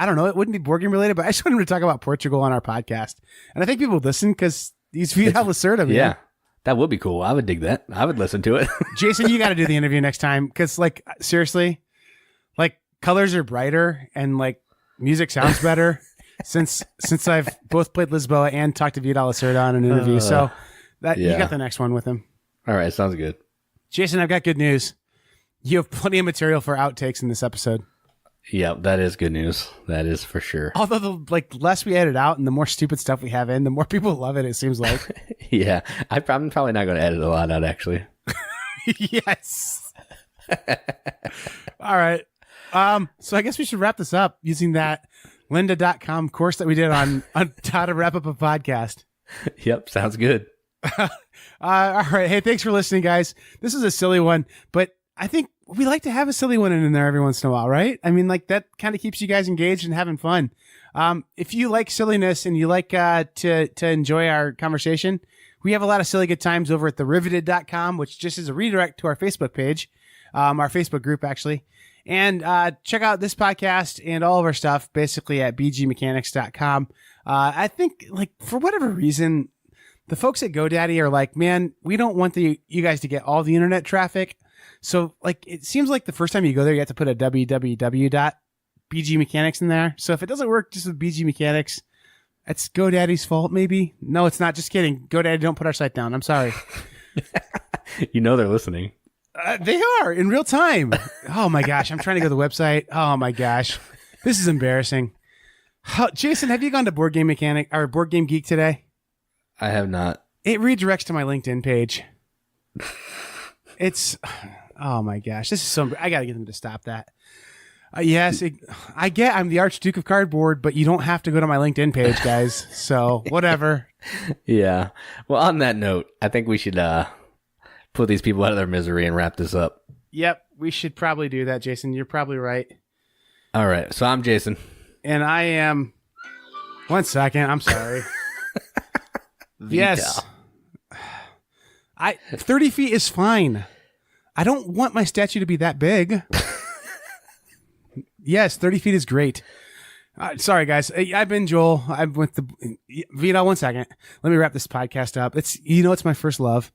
don't know, it wouldn't be board game related, but I just want him to talk about Portugal on our podcast. And I think people would listen because he's Vidal Lacerda, man. Yeah. That would be cool. I would dig that. I would listen to it. Jason, you got to do the interview next time because, like, seriously, like, colors are brighter and, like, music sounds better since I've both played Lisboa and talked to Vidal Lacerda on an interview. So you got the next one with him. All right. Sounds good. Jason, I've got good news. You have plenty of material for outtakes in this episode. Yep, that is good news. That is for sure. Although the less we edit out and the more stupid stuff we have in, the more people love it. It seems like. Yeah, I'm probably not going to edit a lot out actually. Yes. All right. So I guess we should wrap this up using that lynda.com course that we did on how to wrap up a podcast. Yep, sounds good. All right. Hey, thanks for listening, guys. This is a silly one, but I think we like to have a silly one in there every once in a while, right? I mean, like that kind of keeps you guys engaged and having fun. If you like silliness and you like to enjoy our conversation, we have a lot of silly good times over at theriveted.com, which just is a redirect to our Facebook page, our Facebook group, actually. And check out this podcast and all of our stuff basically at bgmechanics.com. I think, like, for whatever reason, the folks at GoDaddy are like, man, we don't want you guys to get all the internet traffic. So, like, it seems like the first time you go there, you have to put a www.bgmechanics in there. So if it doesn't work just with BG Mechanics, it's GoDaddy's fault, maybe. No, it's not. Just kidding. GoDaddy, don't put our site down. I'm sorry. You know they're listening. They are in real time. Oh my gosh. I'm trying to go to the website. Oh my gosh. This is embarrassing. Jason, have you gone to Board Game Mechanic or Board Game Geek today? I have not. It redirects to my LinkedIn page. Oh my gosh. This is I got to get them to stop that. Yes, I'm the Archduke of Cardboard, but you don't have to go to my LinkedIn page, guys. So whatever. Yeah. Well, on that note, I think we should put these people out of their misery and wrap this up. Yep. We should probably do that, Jason. You're probably right. All right. So I'm Jason. And I am... 1 second. I'm sorry. Yes. 30 feet is fine. I don't want my statue to be that big. Yes, 30 feet is great. Sorry, guys. I've been Joel. I'm with the Vita. 1 second. Let me wrap this podcast up. It's my first love,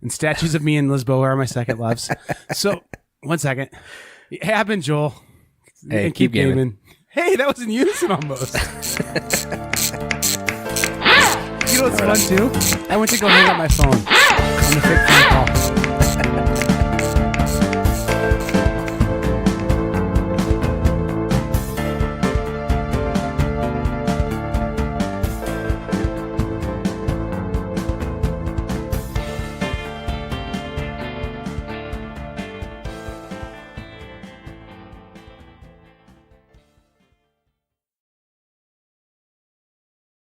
and statues of me in Lisboa are my second loves. So 1 second. Hey, I've been Joel. Hey, and keep gaming. Hey, that was in unison almost. You know what's fun too? I went to go hang up my phone on the fake phone call.